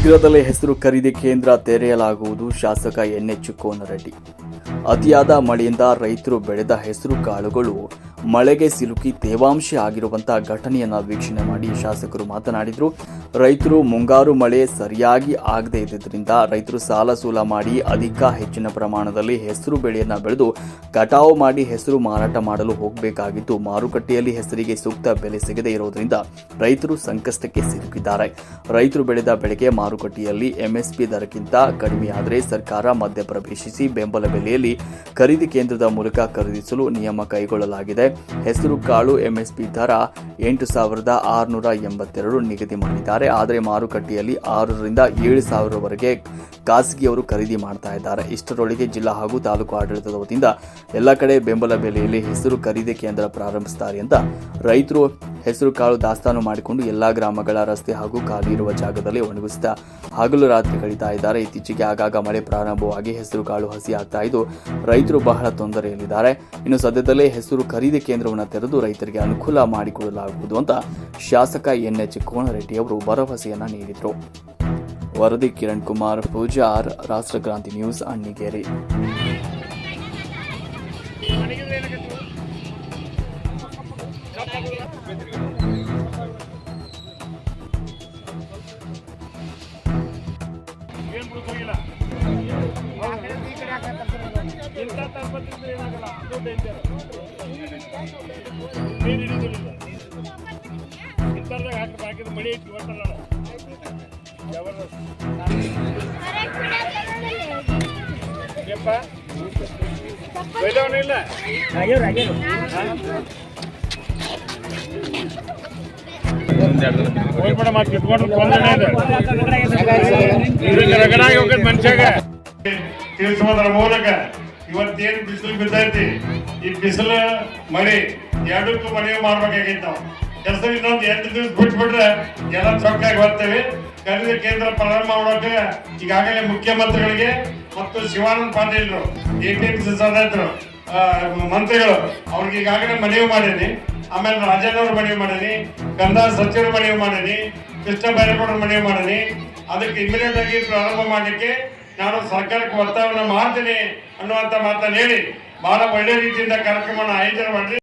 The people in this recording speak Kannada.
ಶೀಘ್ರದಲ್ಲೇ ಹೆಸರು ಖರೀದಿ ಕೇಂದ್ರ ತೆರೆಯಲಾಗುವುದು. ಶಾಸಕ ಎನ್ಎಚ್ ಕೋನರೆಡ್ಡಿ. ಅತಿಯಾದ ಮಳೆಯಿಂದ ರೈತರು ಬೆಳೆದ ಹೆಸರು ಕಾಳುಗಳು ಮಳೆಗೆ ಸಿಲುಕಿ ತೇವಾಂಶ ಆಗಿರುವಂತಹ ಘಟನೆಯನ್ನು ವೀಕ್ಷಣೆ ಮಾಡಿ ಶಾಸಕರು ಮಾತನಾಡಿದರು. ರೈತರು ಮುಂಗಾರು ಮಳೆ ಸರಿಯಾಗಿ ಆಗದೇ ಇದ್ದಿದ್ದರಿಂದ ರೈತರು ಸಾಲ ಸೂಲ ಮಾಡಿ ಹೆಚ್ಚಿನ ಪ್ರಮಾಣದಲ್ಲಿ ಹೆಸರು ಬೆಳೆಯನ್ನು ಬೆಳೆದು ಕಟಾವು ಮಾಡಿ ಹೆಸರು ಮಾರಾಟ ಮಾಡಲು ಹೋಗಬೇಕಾಗಿದ್ದು, ಮಾರುಕಟ್ಟೆಯಲ್ಲಿ ಹೆಸರಿಗೆ ಸೂಕ್ತ ಬೆಲೆ ಸಿಗದೇ ಇರುವುದರಿಂದ ರೈತರು ಸಂಕಷ್ಟಕ್ಕೆ ಸಿಲುಕಿದ್ದಾರೆ. ರೈತರು ಬೆಳೆದ ಬೆಳೆಗೆ ಮಾರುಕಟ್ಟೆಯಲ್ಲಿ ಎಂಎಸ್ಪಿ ದರಕ್ಕಿಂತ ಕಡಿಮೆಯಾದರೆ ಸರ್ಕಾರ ಮಧ್ಯಪ್ರವೇಶಿಸಿ ಬೆಂಬಲ ಬೆಲೆಯಲ್ಲಿ ಖರೀದಿ ಕೇಂದ್ರದ ಮೂಲಕ ಖರೀದಿಸಲು ನಿಯಮ ಕೈಗೊಳ್ಳಲಾಗಿದೆ. ಹೆಸರು ಕಾಳು ಎಂಎಸ್ಪಿ ದರ 8,682 ನಿಗದಿ ಮಾಡಿದ್ದಾರೆ. ಆದರೆ ಮಾರುಕಟ್ಟೆಯಲ್ಲಿ 6,000 ರಿಂದ 7,000 ಖಾಸಗಿಯವರು ಖರೀದಿ ಮಾಡ್ತಾ ಇದ್ದಾರೆ. ಇಷ್ಟರೊಳಗೆ ಜಿಲ್ಲಾ ಹಾಗೂ ತಾಲೂಕು ಆಡಳಿತದ ವತಿಯಿಂದ ಎಲ್ಲ ಕಡೆ ಬೆಂಬಲ ಬೆಲೆಯಲ್ಲಿ ಹೆಸರು ಖರೀದಿ ಕೇಂದ್ರ ಪ್ರಾರಂಭಿಸುತ್ತಾರೆ ಅಂತ ರೈತರು ಹೆಸರು ಕಾಳು ದಾಸ್ತಾನು ಮಾಡಿಕೊಂಡು ಎಲ್ಲಾ ಗ್ರಾಮಗಳ ರಸ್ತೆ ಹಾಗೂ ಖಾಲಿ ಇರುವ ಜಾಗದಲ್ಲಿ ಒಣಗಿಸುತ್ತಾ ಹಗಲು ರಾತ್ರಿ ಕಳೀತಾ ಇದ್ದಾರೆ. ಇತ್ತೀಚೆಗೆ ಆಗಾಗ ಮಳೆ ಪ್ರಾರಂಭವಾಗಿ ಹೆಸರು ಕಾಳು ಹಸಿ ಆಗ್ತಾ ಇದ್ದು ರೈತರು ಬಹಳ ತೊಂದರೆಯಲ್ಲಿದ್ದಾರೆ. ಇನ್ನು ಸದ್ಯದಲ್ಲೇ ಹೆಸರು ಖರೀದಿ ಕೇಂದ್ರವನ್ನು ತೆರೆದು ರೈತರಿಗೆ ಅನುಕೂಲ ಮಾಡಿಕೊಡಲಾಗುವುದು ಅಂತ ಶಾಸಕ ಎನ್ಎಚ್ ಕೋನರೆಡ್ಡಿ ಅವರು ಭರವಸೆಯನ್ನ ನೀಡಿದರು. ವರದಿ ಕಿರಣ್ ಕುಮಾರ್ ಪೂಜಾರ್, ರಾಷ್ಟ್ರಕ್ರಾಂತಿ ನ್ಯೂಸ್, ಅಣ್ಣಿಗೇರಿ. ತಿಳಿಸುವುದರ ಮೂಲಕ ಇವತ್ತೇನು ಬಿಸಿಲು ಬಿದ್ದೈತಿ, ಈ ಬಿಸಿಲು ಮಳೆ ಎರಡಕ್ಕೂ ಮನವಿ ಮಾಡ್ಬೇಕಾಗೈತಿ. ನಾವು ಕೆಲಸ ಇನ್ನೊಂದು 8 ದಿವಸ ಬಿಟ್ಬಿಟ್ರೆ ಎಲ್ಲ ಚೊಕ್ಕಾಗಿ ಬರ್ತೇವೆ. ಖರೀದಿ ಕೇಂದ್ರ ಪ್ರಾರಂಭ ಮಾಡೋಕೆ ಈಗಾಗಲೇ ಮುಖ್ಯಮಂತ್ರಿಗಳಿಗೆ ಮತ್ತು ಶಿವಾನಂದ ಪಾಟೀಲ್ರು, ಎಪಿಎಂಸಿ ಸದಸ್ಯರು, ಮಂತ್ರಿಗಳು ಅವ್ರಿಗೆ ಈಗಾಗಲೇ ಮನವಿ ಮಾಡೀನಿ. ಆಮೇಲೆ ರಾಜೇಂದ್ರ ಮನವಿ ಮಾಡೀನಿ, ಕಂದಾಯ ಸಚಿವರು ಮನವಿ ಮಾಡೀನಿ, ಕೃಷ್ಣ ಬೈರೇಗೌಡರು ಮನವಿ ಮಾಡೀನಿ. ಅದಕ್ಕೆ ಇಮಿಡಿಯೇಟ್ ಆಗಿ ಪ್ರಾರಂಭ ಮಾಡಲಿಕ್ಕೆ ನಾನು ಸರ್ಕಾರಕ್ಕೆ ಒತ್ತಾಯವನ್ನು ಮಾಡ್ತೀನಿ ಅನ್ನುವಂಥ ಮಾತನ್ನು ಹೇಳಿ ಬಹಳ ಒಳ್ಳೆ ರೀತಿಯಿಂದ ಕಾರ್ಯಕ್ರಮವನ್ನು ಆಯೋಜನೆ ಮಾಡಿ